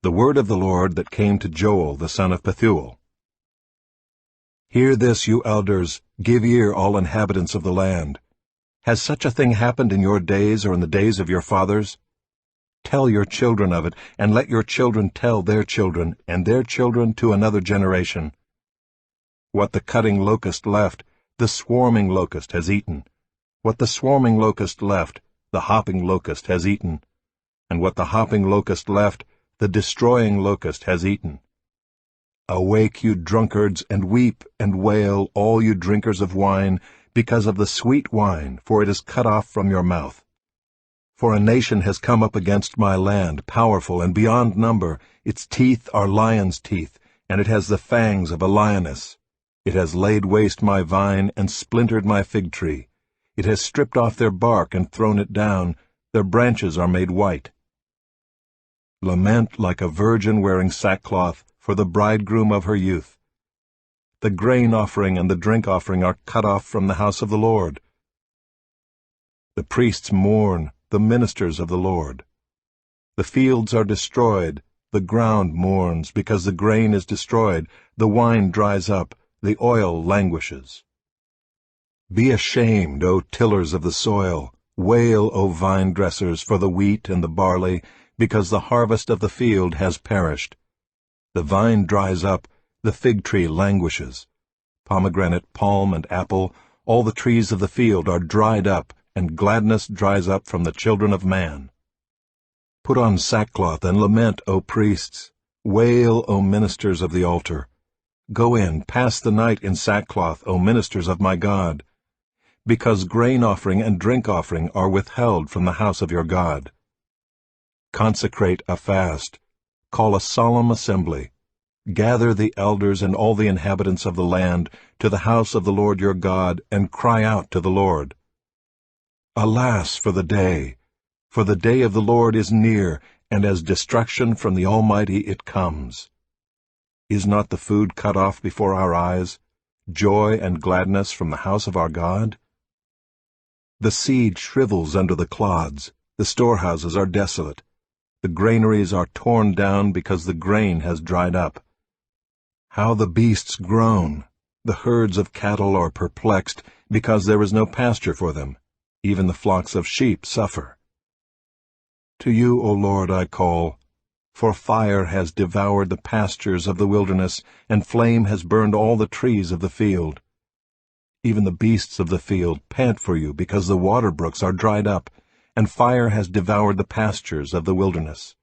The word of the Lord that came to Joel the son of Pethuel. Hear this, you elders, give ear, all inhabitants of the land. Has such a thing happened in your days or in the days of your fathers? Tell your children of it, and let your children tell their children, and their children to another generation. What the cutting locust left, the swarming locust has eaten. What the swarming locust left, the hopping locust has eaten. And what the hopping locust left, the destroying locust has eaten. Awake, you drunkards, and weep and wail, all you drinkers of wine, because of the sweet wine, for it is cut off from your mouth. For a nation has come up against my land, powerful and beyond number. Its teeth are lion's teeth, and it has the fangs of a lioness. It has laid waste my vine and splintered my fig tree. It has stripped off their bark and thrown it down. Their branches are made white. Lament like a virgin wearing sackcloth for the bridegroom of her youth. The grain offering and the drink offering are cut off from the house of the Lord. The priests mourn, the ministers of the Lord. The fields are destroyed, the ground mourns, because the grain is destroyed, the wine dries up, the oil languishes. Be ashamed, O tillers of the soil, wail, O vine dressers, for the wheat and the barley, because the harvest of the field has perished. The vine dries up, the fig tree languishes. Pomegranate, palm, and apple, all the trees of the field are dried up, and gladness dries up from the children of man. Put on sackcloth and lament, O priests. Wail, O ministers of the altar. Go in, pass the night in sackcloth, O ministers of my God, because grain offering and drink offering are withheld from the house of your God. Consecrate a fast. Call a solemn assembly. Gather the elders and all the inhabitants of the land to the house of the Lord your God, and cry out to the Lord. Alas for the day of the Lord is near, and as destruction from the Almighty it comes. Is not the food cut off before our eyes, joy and gladness from the house of our God? The seed shrivels under the clods, the storehouses are desolate, the granaries are torn down because the grain has dried up. How the beasts groan! The herds of cattle are perplexed, because there is no pasture for them. Even the flocks of sheep suffer. To you, O Lord, I call, for fire has devoured the pastures of the wilderness, and flame has burned all the trees of the field. Even the beasts of the field pant for you, because the water brooks are dried up, and fire has devoured the pastures of the wilderness.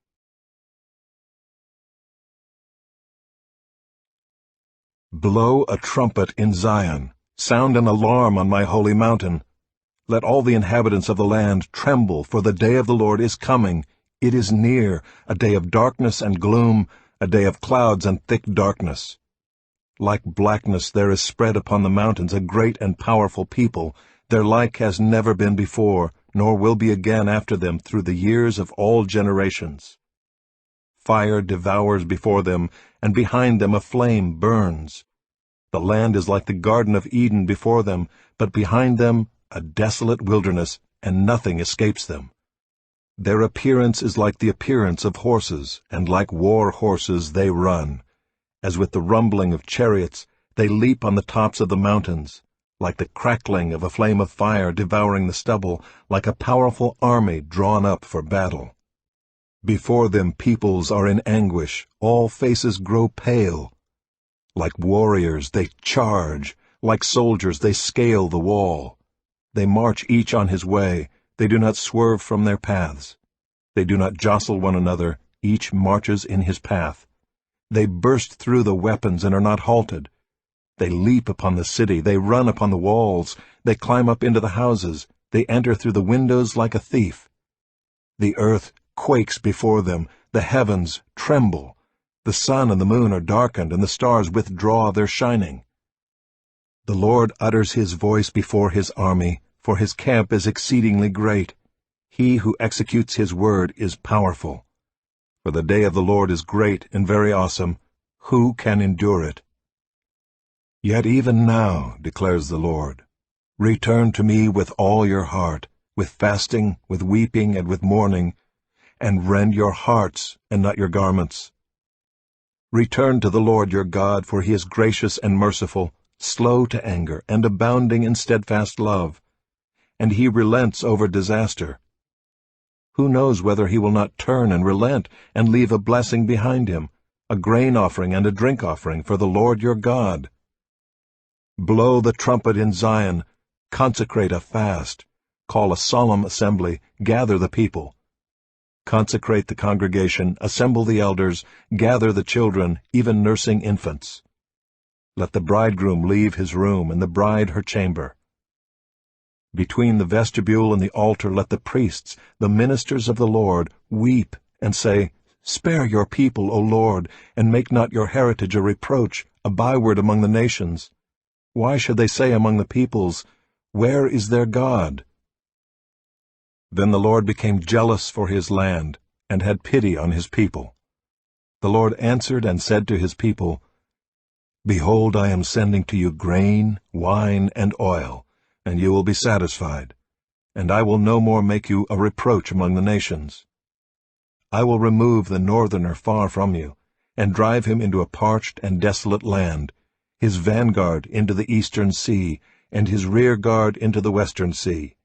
Blow a trumpet in Zion, sound an alarm on my holy mountain. Let all the inhabitants of the land tremble, for the day of the Lord is coming. It is near, a day of darkness and gloom, a day of clouds and thick darkness. Like blackness there is spread upon the mountains a great and powerful people. Their like has never been before, nor will be again after them through the years of all generations. Fire devours before them, and behind them a flame burns. The land is like the Garden of Eden before them, but behind them a desolate wilderness, and nothing escapes them. Their appearance is like the appearance of horses, and like war horses they run. As with the rumbling of chariots, they leap on the tops of the mountains, like the crackling of a flame of fire devouring the stubble, like a powerful army drawn up for battle. Before them peoples are in anguish, all faces grow pale. Like warriors they charge, like soldiers they scale the wall. They march each on his way, they do not swerve from their paths. They do not jostle one another, each marches in his path. They burst through the weapons and are not halted. They leap upon the city, they run upon the walls, they climb up into the houses, they enter through the windows like a thief. The earth quakes before them, the heavens tremble. The sun and the moon are darkened, and the stars withdraw their shining. The Lord utters his voice before his army, for his camp is exceedingly great. He who executes his word is powerful. For the day of the Lord is great and very awesome. Who can endure it? Yet even now, declares the Lord, return to me with all your heart, with fasting, with weeping, and with mourning, and rend your hearts and not your garments. Return to the Lord your God, for he is gracious and merciful, slow to anger, and abounding in steadfast love, and he relents over disaster. Who knows whether he will not turn and relent and leave a blessing behind him, a grain offering and a drink offering for the Lord your God? Blow the trumpet in Zion, consecrate a fast, call a solemn assembly, gather the people. Consecrate the congregation, assemble the elders, gather the children, even nursing infants. Let the bridegroom leave his room, and the bride her chamber. Between the vestibule and the altar let the priests, the ministers of the Lord, weep and say, Spare your people, O Lord, and make not your heritage a reproach, a byword among the nations. Why should they say among the peoples, Where is their God? Then the Lord became jealous for his land, and had pity on his people. The Lord answered and said to his people, Behold, I am sending to you grain, wine, and oil, and you will be satisfied, and I will no more make you a reproach among the nations. I will remove the northerner far from you, and drive him into a parched and desolate land, his vanguard into the eastern sea, and his rear guard into the western sea.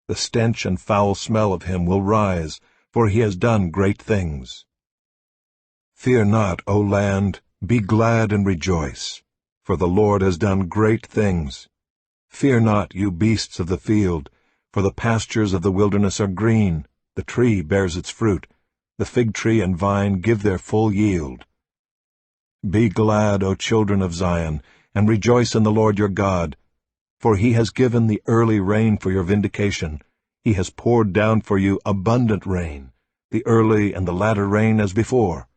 The stench and foul smell of him will rise, for he has done great things. Fear not, O land, be glad and rejoice, for the Lord has done great things. Fear not, you beasts of the field, for the pastures of the wilderness are green, the tree bears its fruit, the fig tree and vine give their full yield. Be glad, O children of Zion, and rejoice in the Lord your God, for he has given the early rain for your vindication. He has poured down for you abundant rain, the early and the latter rain as before.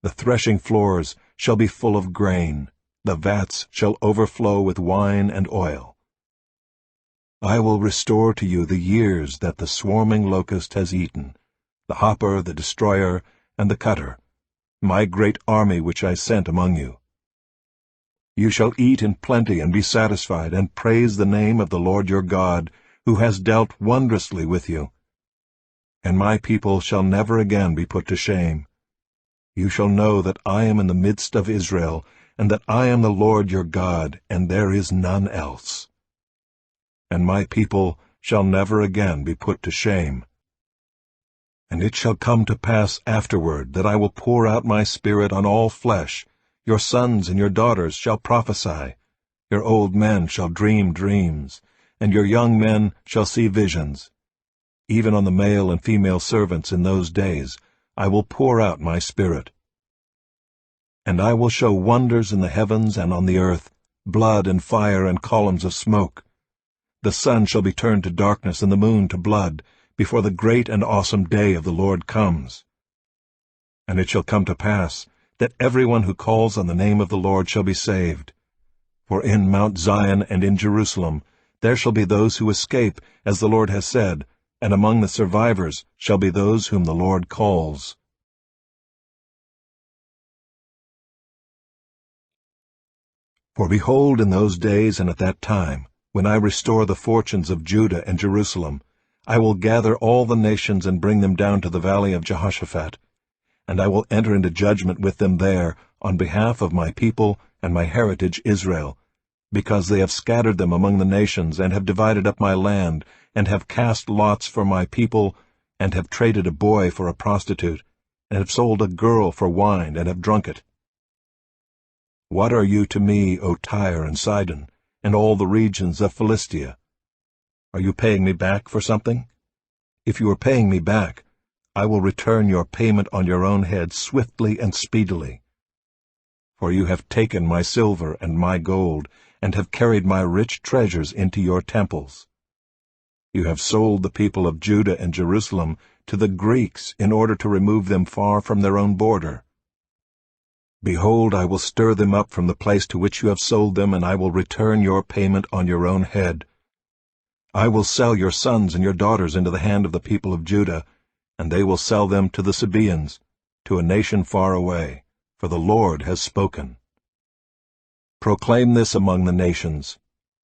The threshing floors shall be full of grain, the vats shall overflow with wine and oil. I will restore to you the years that the swarming locust has eaten, the hopper, the destroyer, and the cutter, my great army which I sent among you. You shall eat in plenty and be satisfied, and praise the name of the Lord your God, who has dealt wondrously with you. And my people shall never again be put to shame. You shall know that I am in the midst of Israel, and that I am the Lord your God, and there is none else. And my people shall never again be put to shame. And it shall come to pass afterward that I will pour out my Spirit on all flesh. Your sons and your daughters shall prophesy, your old men shall dream dreams, and your young men shall see visions. Even on the male and female servants in those days I will pour out my Spirit. And I will show wonders in the heavens and on the earth, blood and fire and columns of smoke. The sun shall be turned to darkness and the moon to blood, before the great and awesome day of the Lord comes. And it shall come to pass that everyone who calls on the name of the Lord shall be saved. For in Mount Zion and in Jerusalem there shall be those who escape, as the Lord has said, and among the survivors shall be those whom the Lord calls. For behold, in those days and at that time, when I restore the fortunes of Judah and Jerusalem, I will gather all the nations and bring them down to the valley of Jehoshaphat, and I will enter into judgment with them there on behalf of my people and my heritage Israel, because they have scattered them among the nations, and have divided up my land, and have cast lots for my people, and have traded a boy for a prostitute, and have sold a girl for wine, and have drunk it. What are you to me, O Tyre and Sidon, and all the regions of Philistia? Are you paying me back for something? If you are paying me back, I will return your payment on your own head swiftly and speedily. For you have taken my silver and my gold, and have carried my rich treasures into your temples. You have sold the people of Judah and Jerusalem to the Greeks in order to remove them far from their own border. Behold, I will stir them up from the place to which you have sold them, and I will return your payment on your own head. I will sell your sons and your daughters into the hand of the people of Judah, and they will sell them to the Sabaeans, to a nation far away, for the Lord has spoken. Proclaim this among the nations.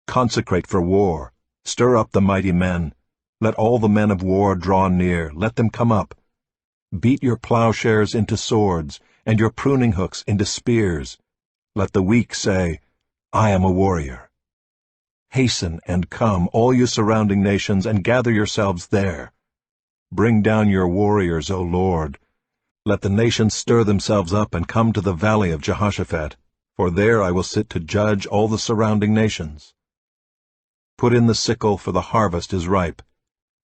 Consecrate for war. Stir up the mighty men. Let all the men of war draw near, let them come up. Beat your plowshares into swords, and your pruning hooks into spears. Let the weak say, I am a warrior. Hasten and come, all you surrounding nations, and gather yourselves there. Bring down your warriors, O Lord. Let the nations stir themselves up and come to the valley of Jehoshaphat, for there I will sit to judge all the surrounding nations. Put in the sickle, for the harvest is ripe.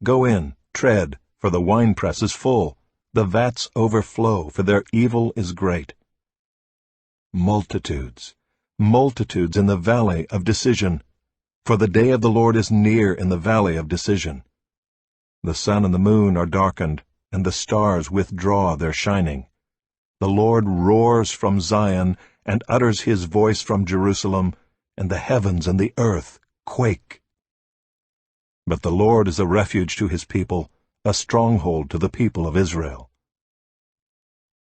Go in, tread, for the winepress is full. The vats overflow, for their evil is great. Multitudes, multitudes in the valley of decision, for the day of the Lord is near in the valley of decision. The sun and the moon are darkened, and the stars withdraw their shining. The Lord roars from Zion, and utters his voice from Jerusalem, and the heavens and the earth quake. But the Lord is a refuge to his people, a stronghold to the people of Israel.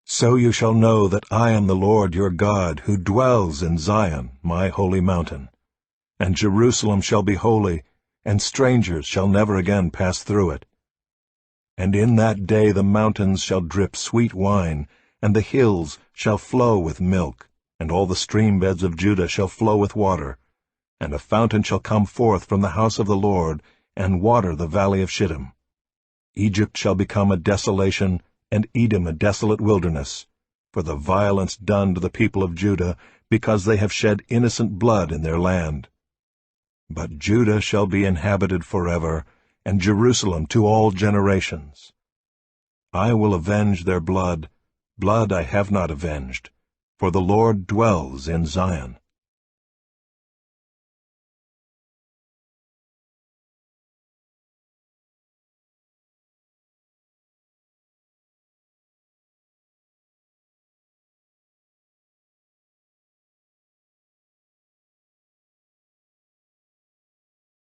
So you shall know that I am the Lord your God, who dwells in Zion, my holy mountain. And Jerusalem shall be holy, and strangers shall never again pass through it. And in that day the mountains shall drip sweet wine, and the hills shall flow with milk, and all the stream beds of Judah shall flow with water. And a fountain shall come forth from the house of the Lord, and water the valley of Shittim. Egypt shall become a desolation, and Edom a desolate wilderness, for the violence done to the people of Judah, because they have shed innocent blood in their land. But Judah shall be inhabited forever, and Jerusalem to all generations. I will avenge their blood, blood I have not avenged, for the Lord dwells in Zion.